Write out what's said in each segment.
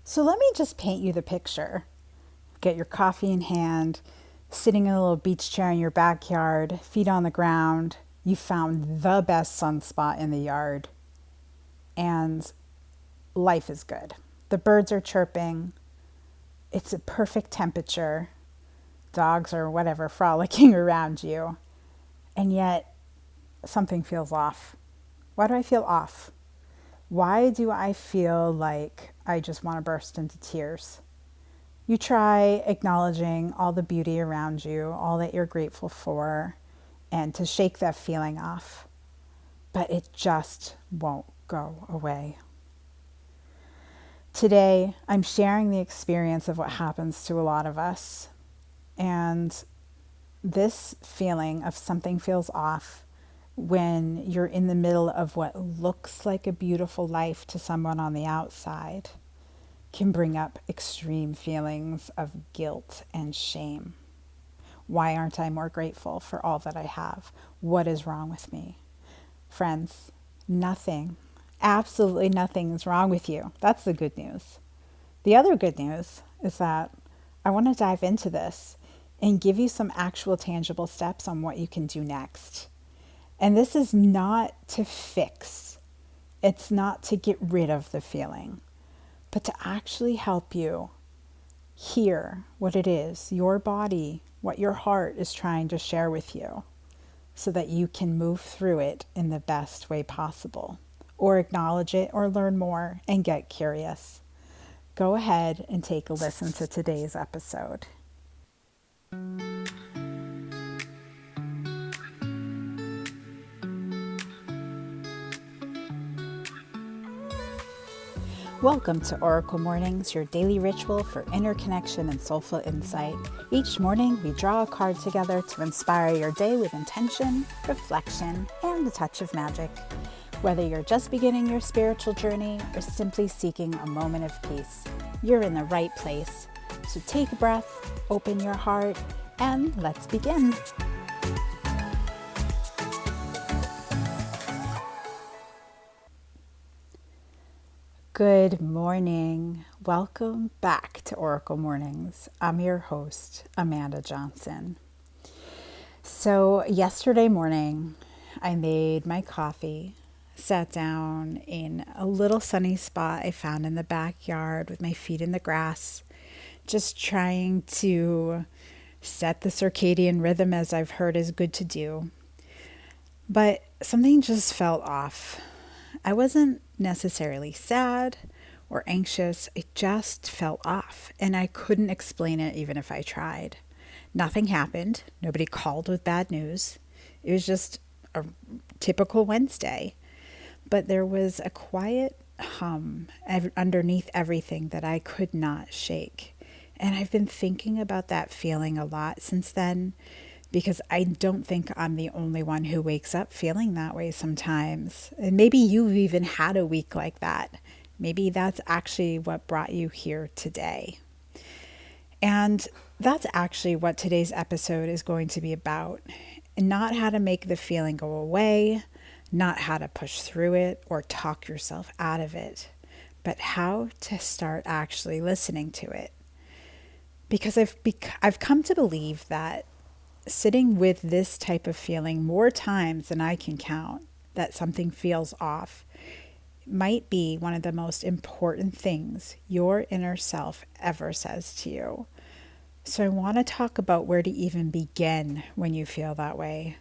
So let me just paint you the picture. Get your coffee in hand, sitting in a little beach chair in your backyard, feet on the ground. You found the best sunspot in the yard, and life is good. The birds are chirping. It's a perfect temperature. Dogs or whatever frolicking around you. And yet, something feels off. Why do I feel off? Why do I feel like I just want to burst into tears? You try acknowledging all the beauty around you, all that you're grateful for, and to shake that feeling off. But it just won't go away. Today, I'm sharing the experience of what happens to a lot of us. And this feeling of something feels off when you're in the middle of what looks like a beautiful life to someone on the outside can bring up extreme feelings of guilt and shame. Why aren't I more grateful for all that I have? What is wrong with me? Friends, nothing, absolutely nothing is wrong with you. That's the good news. The other good news is that I want to dive into this and give you some actual tangible steps on what you can do next. And this is not to fix, it's not to get rid of the feeling, but to actually help you hear what it is, your body, what your heart is trying to share with you, so that you can move through it in the best way possible, or acknowledge it, or learn more and get curious. Go ahead and take a listen to today's episode. Welcome to Oracle Mornings, your daily ritual for inner connection and soulful insight. Each morning, we draw a card together to inspire your day with intention, reflection, and a touch of magic. Whether you're just beginning your spiritual journey or simply seeking a moment of peace, you're in the right place. So take a breath, open your heart, and let's begin. Good morning. Welcome back to Oracle Mornings. I'm your host, Amanda Johnson. So yesterday morning, I made my coffee, sat down in a little sunny spot I found in the backyard with my feet in the grass, just trying to set the circadian rhythm as I've heard is good to do. But something just felt off. I wasn't necessarily sad or anxious. It just felt off, and I couldn't explain it even if I tried. Nothing happened. Nobody called with bad news. It was just a typical Wednesday. But there was a quiet hum underneath everything that I could not shake. And I've been thinking about that feeling a lot since then, because I don't think I'm the only one who wakes up feeling that way sometimes. And maybe you've even had a week like that. Maybe that's actually what brought you here today. And that's actually what today's episode is going to be about. Not how to make the feeling go away, not how to push through it or talk yourself out of it, but how to start actually listening to it. Because I've come to believe that sitting with this type of feeling more times than I can count, that something feels off, might be one of the most important things your inner self ever says to you. So I want to talk about where to even begin when you feel that way,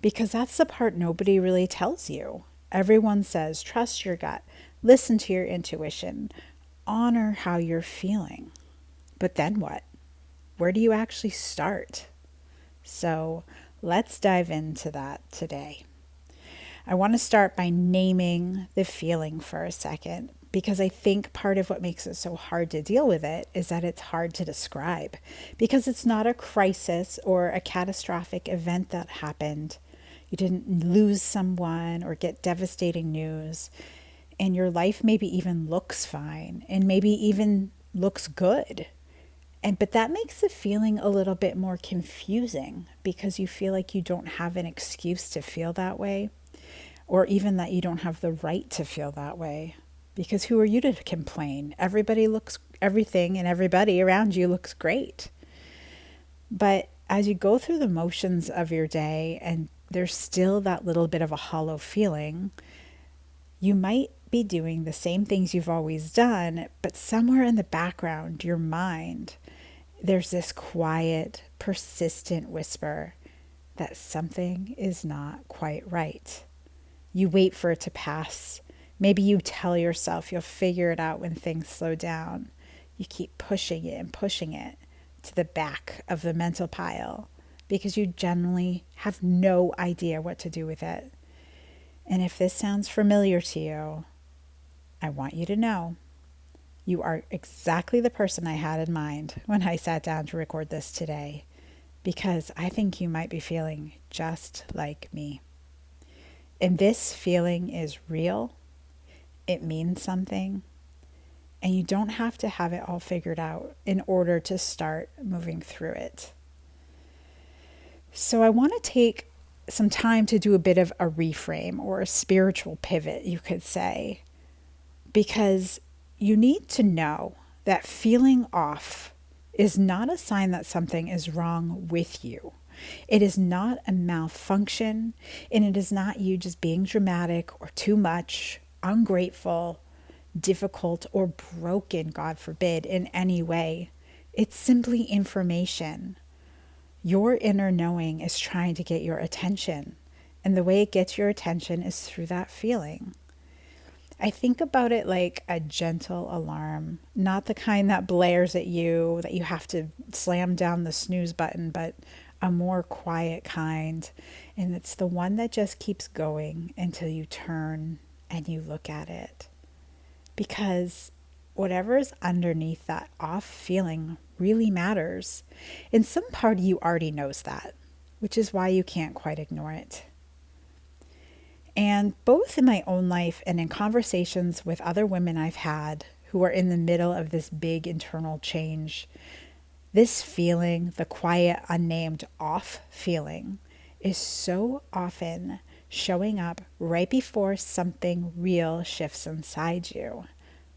because that's the part nobody really tells you. Everyone says, trust your gut, listen to your intuition, honor how you're feeling. But then what? Where do you actually start? So let's dive into that today. I want to start by naming the feeling for a second, because I think part of what makes it so hard to deal with it is that it's hard to describe, because it's not a crisis or a catastrophic event that happened. You didn't lose someone or get devastating news, and your life maybe even looks fine and maybe even looks good. But that makes the feeling a little bit more confusing, because you feel like you don't have an excuse to feel that way, or even that you don't have the right to feel that way, because who are you to complain? Everything and everybody around you looks great. But as you go through the motions of your day and there's still that little bit of a hollow feeling, you might be doing the same things you've always done, but somewhere in the background, your mind, there's this quiet, persistent whisper that something is not quite right. You wait for it to pass. Maybe you tell yourself you'll figure it out when things slow down. You keep pushing it and pushing it to the back of the mental pile because you generally have no idea what to do with it. And if this sounds familiar to you, I want you to know you are exactly the person I had in mind when I sat down to record this today, because I think you might be feeling just like me. And this feeling is real. It means something. And you don't have to have it all figured out in order to start moving through it. So I want to take some time to do a bit of a reframe or a spiritual pivot, you could say, because you need to know that feeling off is not a sign that something is wrong with you. It is not a malfunction, and it is not you just being dramatic or too much, ungrateful, difficult, or broken, God forbid, in any way. It's simply information. Your inner knowing is trying to get your attention, and the way it gets your attention is through that feeling. I think about it like a gentle alarm, not the kind that blares at you, that you have to slam down the snooze button, but a more quiet kind. And it's the one that just keeps going until you turn and you look at it. Because whatever is underneath that off feeling really matters. And some part of you already knows that, which is why you can't quite ignore it. And both in my own life and in conversations with other women I've had who are in the middle of this big internal change, this feeling, the quiet, unnamed off feeling, is so often showing up right before something real shifts inside you.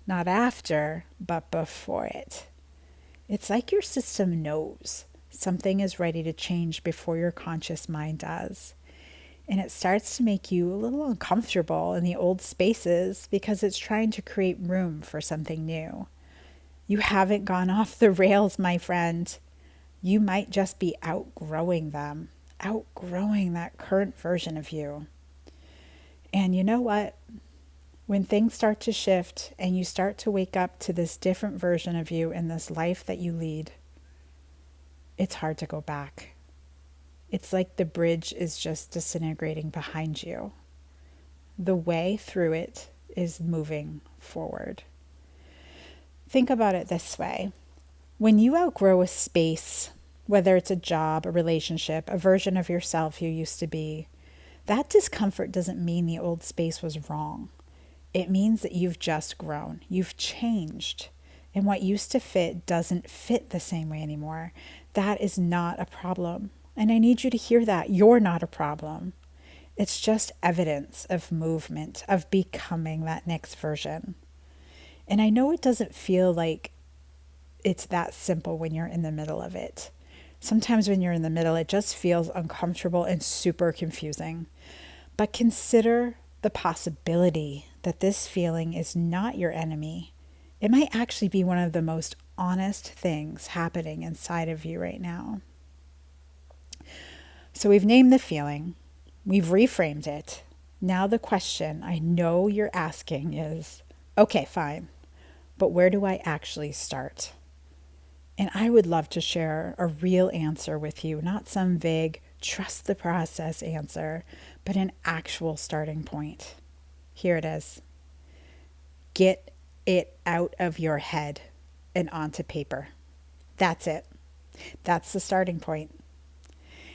Not after, but before it. It's like your system knows something is ready to change before your conscious mind does. And it starts to make you a little uncomfortable in the old spaces because it's trying to create room for something new. You haven't gone off the rails, my friend. You might just be outgrowing them, outgrowing that current version of you. And you know what? When things start to shift and you start to wake up to this different version of you in this life that you lead, it's hard to go back. It's like the bridge is just disintegrating behind you. The way through it is moving forward. Think about it this way. When you outgrow a space, whether it's a job, a relationship, a version of yourself you used to be, that discomfort doesn't mean the old space was wrong. It means that you've just grown. You've changed. And what used to fit doesn't fit the same way anymore. That is not a problem. And I need you to hear that. You're not a problem. It's just evidence of movement, of becoming that next version. And I know it doesn't feel like it's that simple when you're in the middle of it. Sometimes when you're in the middle, it just feels uncomfortable and super confusing. But consider the possibility that this feeling is not your enemy. It might actually be one of the most honest things happening inside of you right now. So we've named the feeling, we've reframed it. Now the question I know you're asking is, okay, fine, but where do I actually start? And I would love to share a real answer with you, not some vague, trust the process answer, but an actual starting point. Here it is. Get it out of your head and onto paper. That's it. That's the starting point.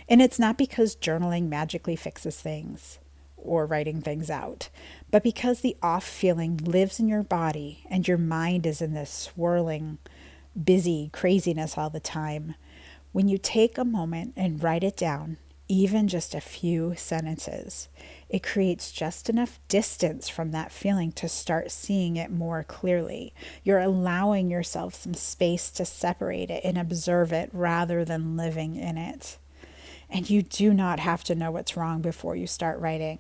And it's not because journaling magically fixes things or writing things out, but because the off feeling lives in your body and your mind is in this swirling, busy craziness all the time. When you take a moment and write it down, even just a few sentences. It creates just enough distance from that feeling to start seeing it more clearly. You're allowing yourself some space to separate it and observe it rather than living in it. And you do not have to know what's wrong before you start writing.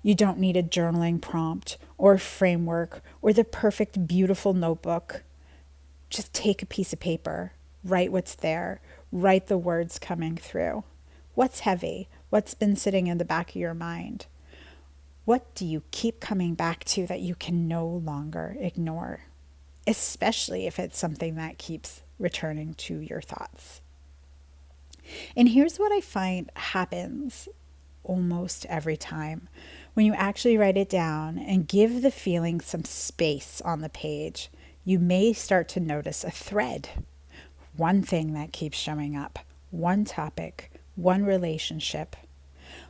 You don't need a journaling prompt or framework or the perfect, beautiful notebook. Just take a piece of paper, write what's there, write the words coming through. What's heavy? What's been sitting in the back of your mind? What do you keep coming back to that you can no longer ignore? Especially if it's something that keeps returning to your thoughts. And here's what I find happens almost every time. When you actually write it down and give the feeling some space on the page, you may start to notice a thread. One thing that keeps showing up, one topic, one relationship,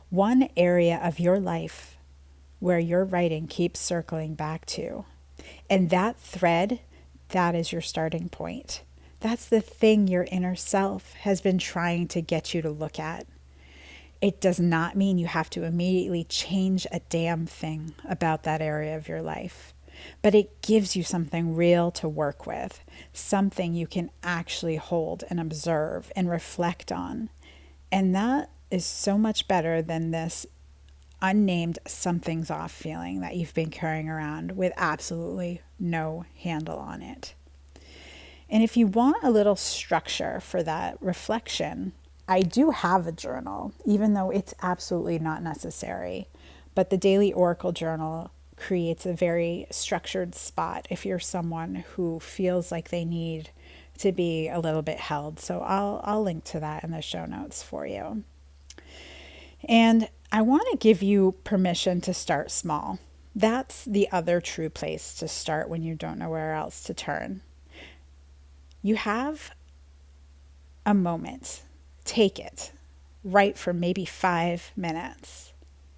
one area of your life where your writing keeps circling back to. And that thread, that is your starting point. That's the thing your inner self has been trying to get you to look at. It does not mean you have to immediately change a damn thing about that area of your life, but it gives you something real to work with, something you can actually hold and observe and reflect on. And that is so much better than this unnamed something's off feeling that you've been carrying around with absolutely no handle on it. And if you want a little structure for that reflection, I do have a journal, even though it's absolutely not necessary. But the Daily Oracle Journal creates a very structured spot if you're someone who feels like they need to be a little bit held. So I'll link to that in the show notes for you. And I want to give you permission to start small. That's the other true place to start when you don't know where else to turn. You have a moment. Take it. Write for maybe 5 minutes.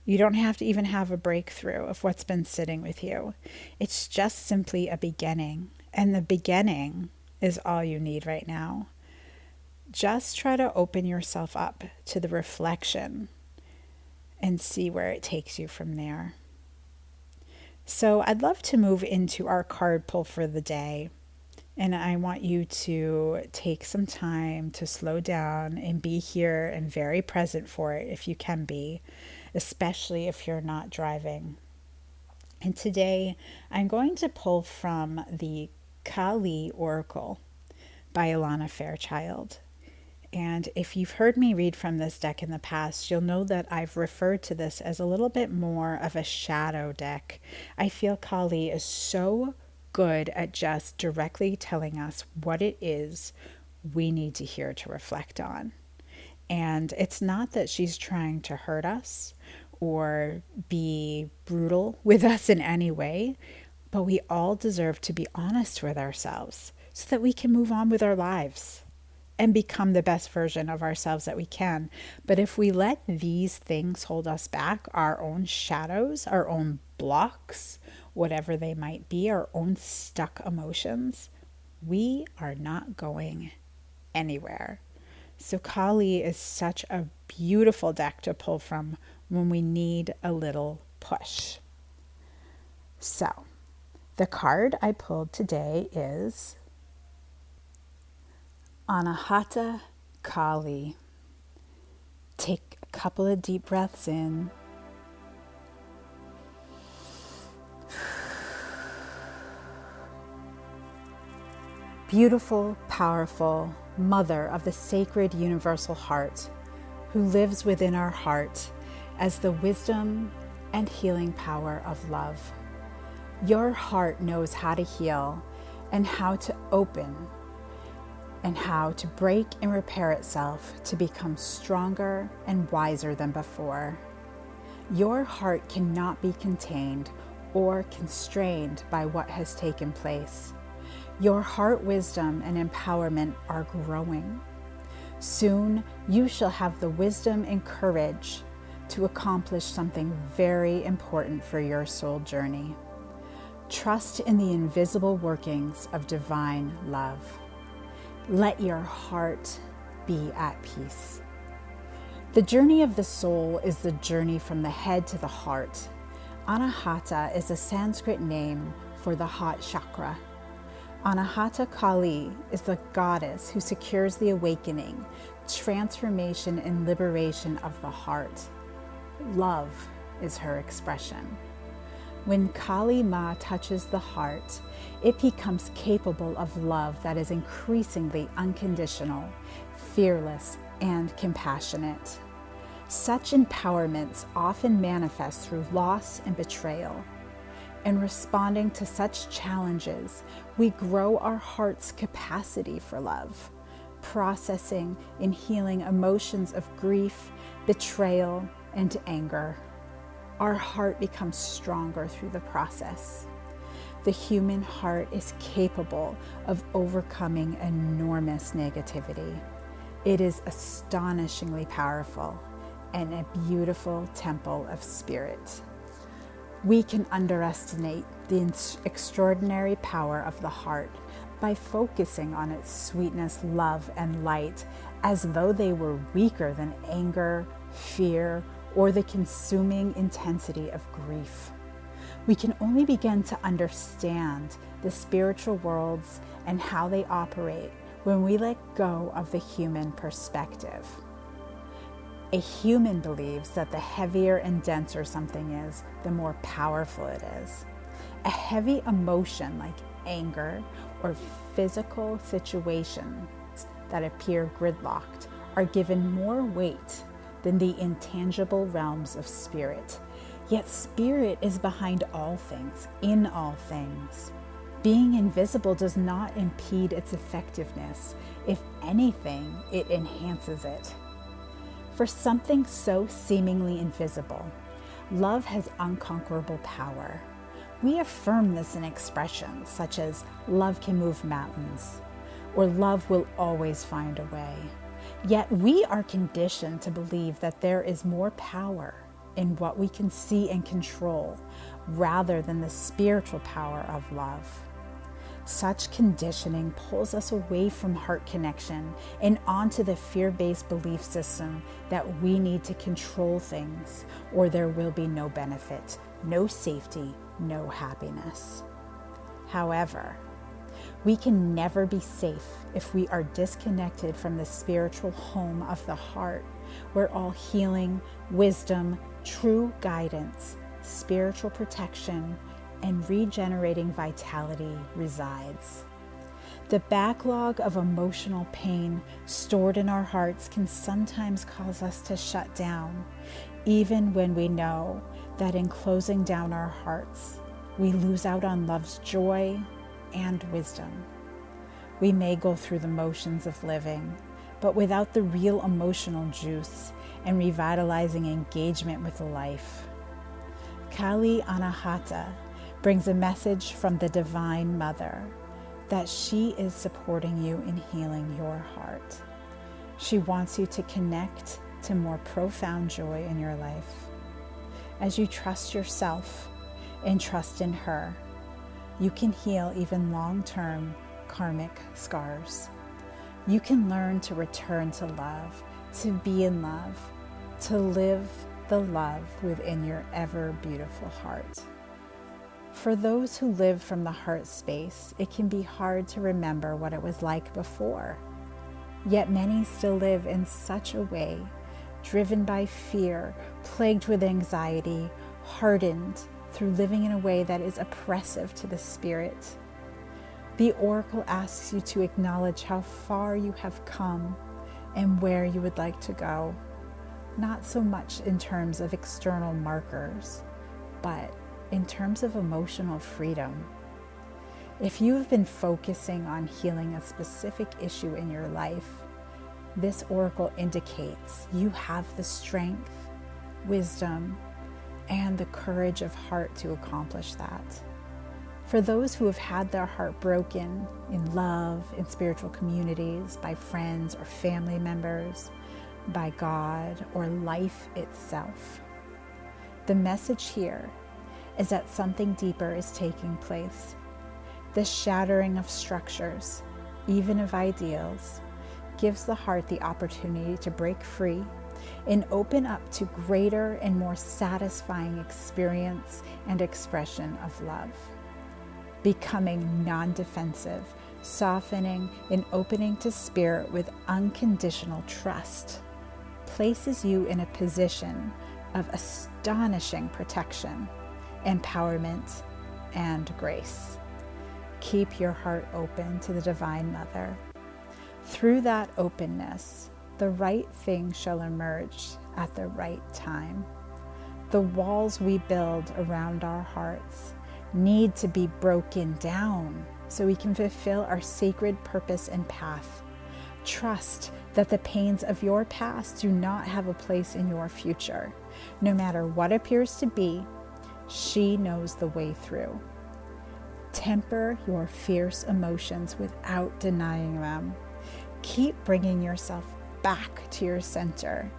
You don't have to even have a breakthrough of what's been sitting with you. It's just simply a beginning. And the beginning is all you need right now. Just try to open yourself up to the reflection and see where it takes you from there. So I'd love to move into our card pull for the day. And I want you to take some time to slow down and be here and very present for it if you can be, especially if you're not driving. And today I'm going to pull from the Kali Oracle by Alana Fairchild. And if you've heard me read from this deck in the past, you'll know that I've referred to this as a little bit more of a shadow deck. I feel Kali is so good at just directly telling us what it is we need to hear to reflect on. And it's not that she's trying to hurt us or be brutal with us in any way, but we all deserve to be honest with ourselves so that we can move on with our lives and become the best version of ourselves that we can. But if we let these things hold us back, our own shadows, our own blocks, whatever they might be, our own stuck emotions, we are not going anywhere. So Kali is such a beautiful deck to pull from when we need a little push. So the card I pulled today is Anahata Kali. Take a couple of deep breaths in. Beautiful, powerful Mother of the sacred universal heart, who lives within our heart as the wisdom and healing power of love. Your heart knows how to heal and how to open and how to break and repair itself to become stronger and wiser than before. Your heart cannot be contained or constrained by what has taken place. Your heart wisdom and empowerment are growing. Soon you shall have the wisdom and courage to accomplish something very important for your soul journey. Trust in the invisible workings of divine love. Let your heart be at peace. The journey of the soul is the journey from the head to the heart. Anahata is a Sanskrit name for the heart chakra. Anahata Kali is the goddess who secures the awakening, transformation, and liberation of the heart. Love is her expression. When Kali Ma touches the heart, it becomes capable of love that is increasingly unconditional, fearless, and compassionate. Such empowerments often manifest through loss and betrayal. In responding to such challenges, we grow our heart's capacity for love, processing and healing emotions of grief, betrayal, and anger. Our heart becomes stronger through the process. The human heart is capable of overcoming enormous negativity. It is astonishingly powerful and a beautiful temple of spirit. We can underestimate the extraordinary power of the heart by focusing on its sweetness, love, and light as though they were weaker than anger, fear, or the consuming intensity of grief. We can only begin to understand the spiritual worlds and how they operate when we let go of the human perspective. A human believes that the heavier and denser something is, the more powerful it is. A heavy emotion like anger or physical situations that appear gridlocked are given more weight than the intangible realms of spirit. Yet spirit is behind all things, in all things. Being invisible does not impede its effectiveness. If anything, it enhances it. For something so seemingly invisible, love has unconquerable power. We affirm this in expressions such as love can move mountains, or love will always find a way. Yet we are conditioned to believe that there is more power in what we can see and control rather than the spiritual power of love. Such conditioning pulls us away from heart connection and onto the fear-based belief system that we need to control things or there will be no benefit, no safety, no happiness. However, we can never be safe if we are disconnected from the spiritual home of the heart, where all healing, wisdom, true guidance, spiritual protection, and regenerating vitality resides. The backlog of emotional pain stored in our hearts can sometimes cause us to shut down, even when we know that in closing down our hearts, we lose out on love's joy and wisdom. We may go through the motions of living, but without the real emotional juice and revitalizing engagement with life. Kali Anahata brings a message from the Divine Mother that she is supporting you in healing your heart. She wants you to connect to more profound joy in your life. As you trust yourself and trust in her, you can heal even long-term karmic scars. You can learn to return to love, to be in love, to live the love within your ever beautiful heart. For those who live from the heart space, it can be hard to remember what it was like before. Yet many still live in such a way, driven by fear, plagued with anxiety, hardened through living in a way that is oppressive to the spirit. The oracle asks you to acknowledge how far you have come and where you would like to go, not so much in terms of external markers, but in terms of emotional freedom. If you have been focusing on healing a specific issue in your life, this oracle indicates you have the strength, wisdom, and the courage of heart to accomplish that. For those who have had their heart broken in love, in spiritual communities, by friends or family members, by God or life itself, the message here is that something deeper is taking place. The shattering of structures, even of ideals, gives the heart the opportunity to break free and open up to greater and more satisfying experience and expression of love. Becoming non-defensive, softening and opening to spirit with unconditional trust places you in a position of astonishing protection, empowerment, and grace. Keep your heart open to the Divine Mother. Through that openness, the right thing shall emerge at the right time. The walls we build around our hearts need to be broken down so we can fulfill our sacred purpose and path. Trust that the pains of your past do not have a place in your future. No matter what appears to be, she knows the way through. Temper your fierce emotions without denying them. Keep bringing yourself back to your center.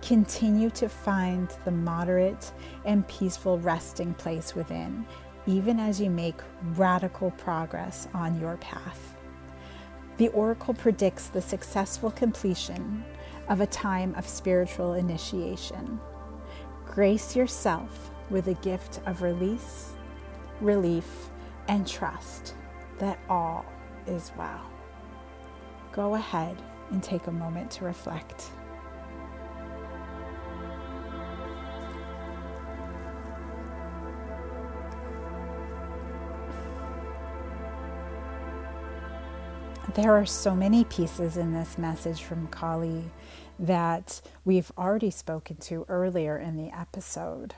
Continue to find the moderate and peaceful resting place within, even as you make radical progress on your path. The oracle predicts the successful completion of a time of spiritual initiation. Grace yourself with the gift of release, relief, and trust that all is well. Go ahead and take a moment to reflect. There are so many pieces in this message from Kali that we've already spoken to earlier in the episode.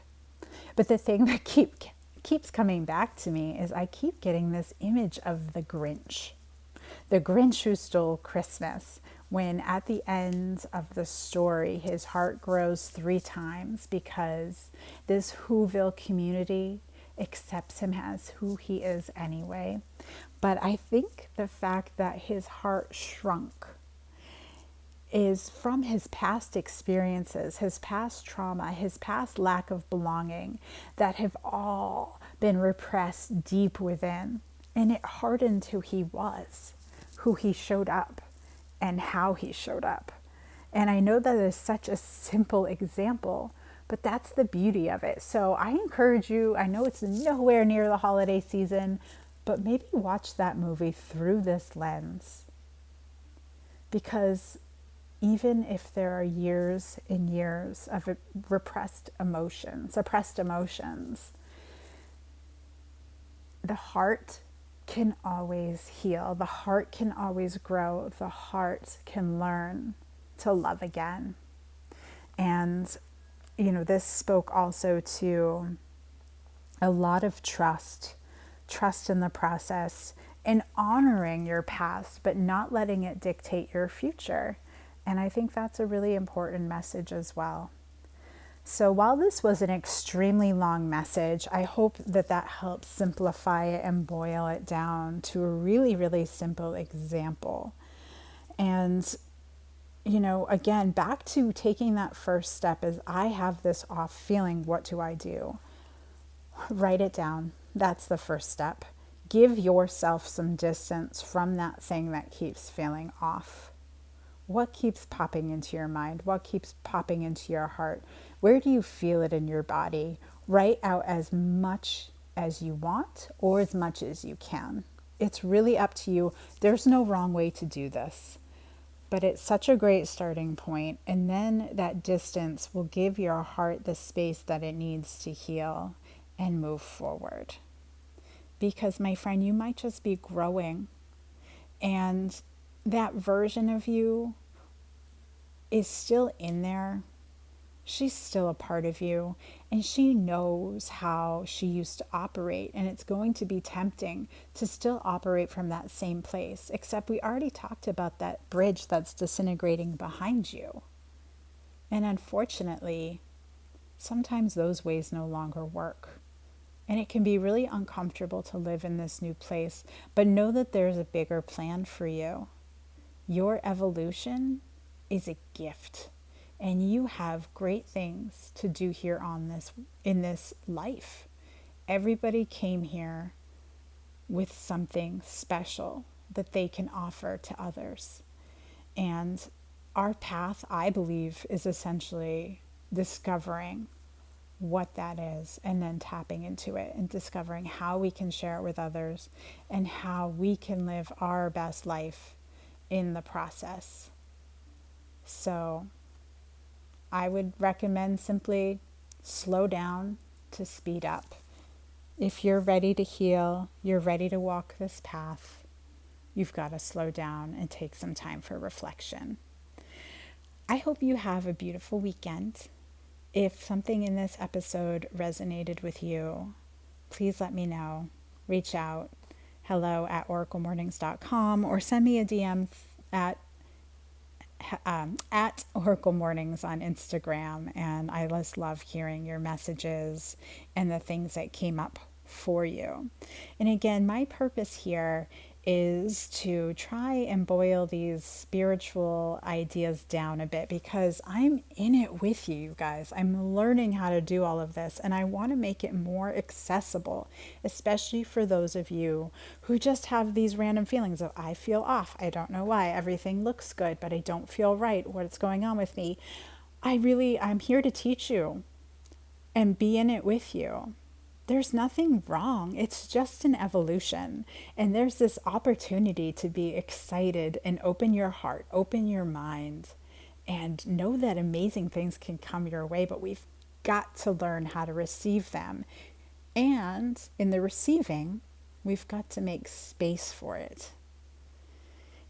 But the thing that keeps coming back to me is I keep getting this image of the Grinch who stole Christmas, when at the end of the story, his heart grows 3 times because this Whoville community accepts him as who he is anyway. But I think the fact that his heart shrunk is from his past experiences, his past trauma, his past lack of belonging that have all been repressed deep within. And it hardened who he was, who he showed up, and how he showed up. And I know that is such a simple example, but that's the beauty of it. So I encourage you, I know it's nowhere near the holiday season, but maybe watch that movie through this lens. Because even if there are years and years of suppressed emotions, the heart can always heal. The heart can always grow. The heart can learn to love again. And, this spoke also to a lot of trust in the process, and honoring your past, but not letting it dictate your future. And I think that's a really important message as well. So while this was an extremely long message, I hope that helps simplify it and boil it down to a really, really simple example. And, again, back to taking that first step is I have this off feeling. What do I do? Write it down. That's the first step. Give yourself some distance from that thing that keeps feeling off. What keeps popping into your mind? What keeps popping into your heart? Where do you feel it in your body? Write out as much as you want or as much as you can. It's really up to you. There's no wrong way to do this, but it's such a great starting point. And then that distance will give your heart the space that it needs to heal and move forward. Because, my friend, you might just be growing, and that version of you is still in there. She's still a part of you, and she knows how she used to operate, and it's going to be tempting to still operate from that same place, except we already talked about that bridge that's disintegrating behind you. And unfortunately, sometimes those ways no longer work. And it can be really uncomfortable to live in this new place, but know that there's a bigger plan for you. Your evolution is a gift, and you have great things to do here in this life. Everybody came here with something special that they can offer to others. And our path, I believe, is essentially discovering what that is and then tapping into it and discovering how we can share it with others and how we can live our best life in the process. So I would recommend simply slow down to speed up. If you're ready to heal, you're ready to walk this path, you've got to slow down and take some time for reflection. I hope you have a beautiful weekend. If something in this episode resonated with you, please let me know. Reach out, hello@oraclemornings.com, or send me a DM at Oracle Mornings on Instagram. And I just love hearing your messages and the things that came up for you. And again, my purpose here is to try and boil these spiritual ideas down a bit, because I'm in it with you, you guys. I'm learning how to do all of this, and I want to make it more accessible, especially for those of you who just have these random feelings of, I feel off. I don't know why. Everything looks good, but I don't feel right. What's going on with me? I'm here to teach you and be in it with you. There's nothing wrong. It's just an evolution. And there's this opportunity to be excited and open your heart, open your mind, and know that amazing things can come your way, but we've got to learn how to receive them. And in the receiving, we've got to make space for it.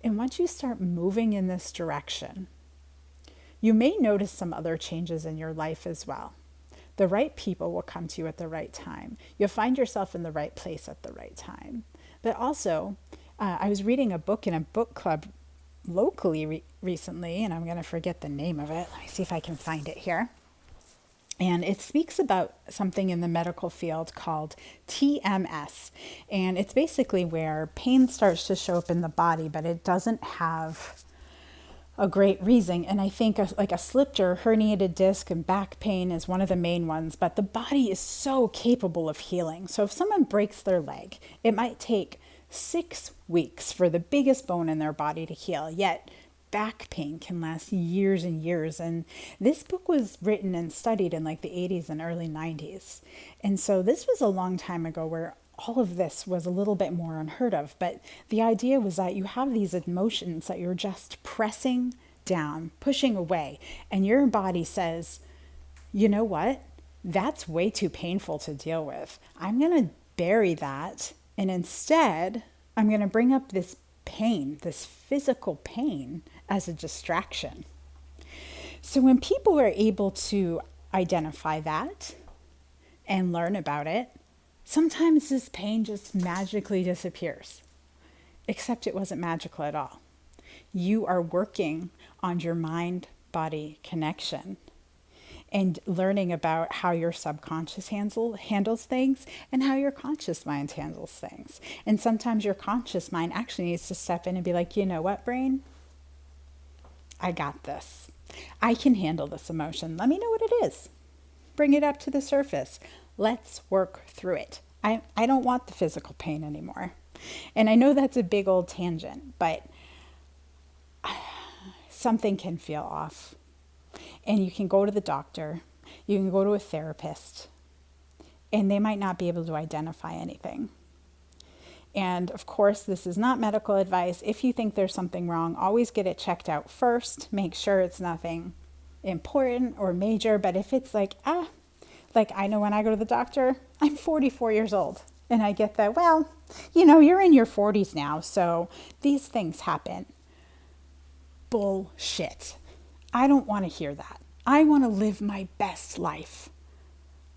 And once you start moving in this direction, you may notice some other changes in your life as well. The right people will come to you at the right time. You'll find yourself in the right place at the right time. But also, I was reading a book in a book club locally recently, and I'm going to forget the name of it. Let me see if I can find it here. And it speaks about something in the medical field called TMS. And it's basically where pain starts to show up in the body, but it doesn't have a great reason. And I think like a slipped or herniated disc and back pain is one of the main ones, but the body is so capable of healing. So if someone breaks their leg, it might take 6 weeks for the biggest bone in their body to heal, yet back pain can last years and years. And this book was written and studied in like the 80s and early 90s. And so this was a long time ago where all of this was a little bit more unheard of. But the idea was that you have these emotions that you're just pressing down, pushing away. And your body says, you know what? That's way too painful to deal with. I'm going to bury that. And instead, I'm going to bring up this pain, this physical pain, as a distraction. So when people are able to identify that and learn about it, sometimes this pain just magically disappears. Except it wasn't magical at all. You are working on your mind-body connection and learning about how your subconscious handles things and how your conscious mind handles things. And sometimes your conscious mind actually needs to step in and be like, you know what, brain? I got this. I can handle this emotion. Let me know what it is. Bring it up to the surface. Let's work through it. I don't want the physical pain anymore. And I know that's a big old tangent, but something can feel off. And you can go to the doctor, you can go to a therapist, and they might not be able to identify anything. And of course, this is not medical advice. If you think there's something wrong, always get it checked out first. Make sure it's nothing important or major. But if it's like I know when I go to the doctor, I'm 44 years old. And I get that, well, you're in your 40s now, so these things happen. Bullshit. I don't want to hear that. I want to live my best life.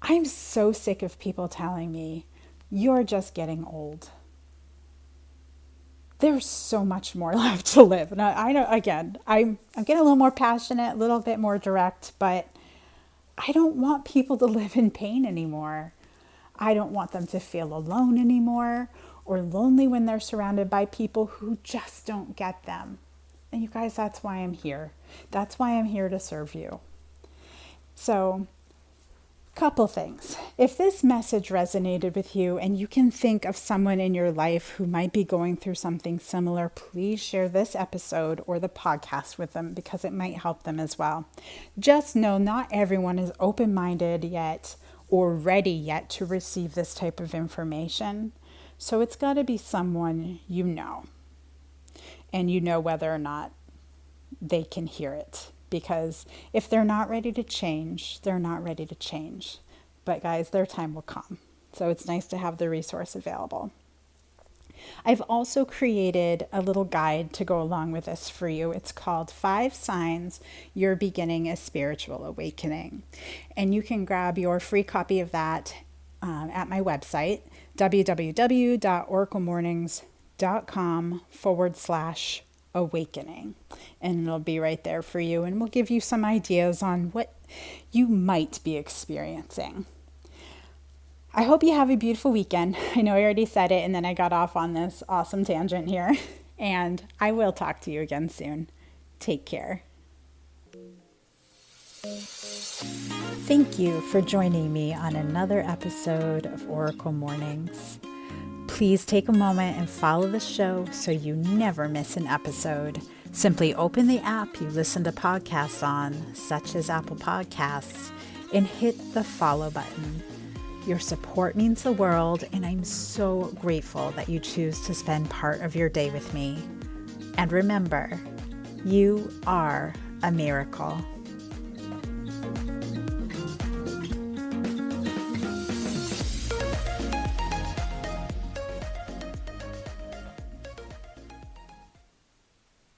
I'm so sick of people telling me, you're just getting old. There's so much more left to live. And I know, again, I'm getting a little more passionate, a little bit more direct, but I don't want people to live in pain anymore. I don't want them to feel alone anymore or lonely when they're surrounded by people who just don't get them. And you guys, that's why I'm here. That's why I'm here to serve you. So Couple things. If this message resonated with you and you can think of someone in your life who might be going through something similar, please share this episode or the podcast with them because it might help them as well. Just know not everyone is open-minded yet or ready yet to receive this type of information. So it's got to be someone you know, and you know whether or not they can hear it. Because if they're not ready to change, they're not ready to change. But guys, their time will come. So it's nice to have the resource available. I've also created a little guide to go along with this for you. It's called 5 Signs You're Beginning a Spiritual Awakening. And you can grab your free copy of that at my website, www.oraclemornings.com/awakening. And it'll be right there for you, and we'll give you some ideas on what you might be experiencing. I hope you have a beautiful weekend. I know I already said it, and then I got off on this awesome tangent here. And I will talk to you again soon. Take care. Thank you for joining me on another episode of Oracle Mornings. Please take a moment and follow the show so you never miss an episode. Simply open the app you listen to podcasts on, such as Apple Podcasts, and hit the follow button. Your support means the world, and I'm so grateful that you choose to spend part of your day with me. And remember, you are a miracle.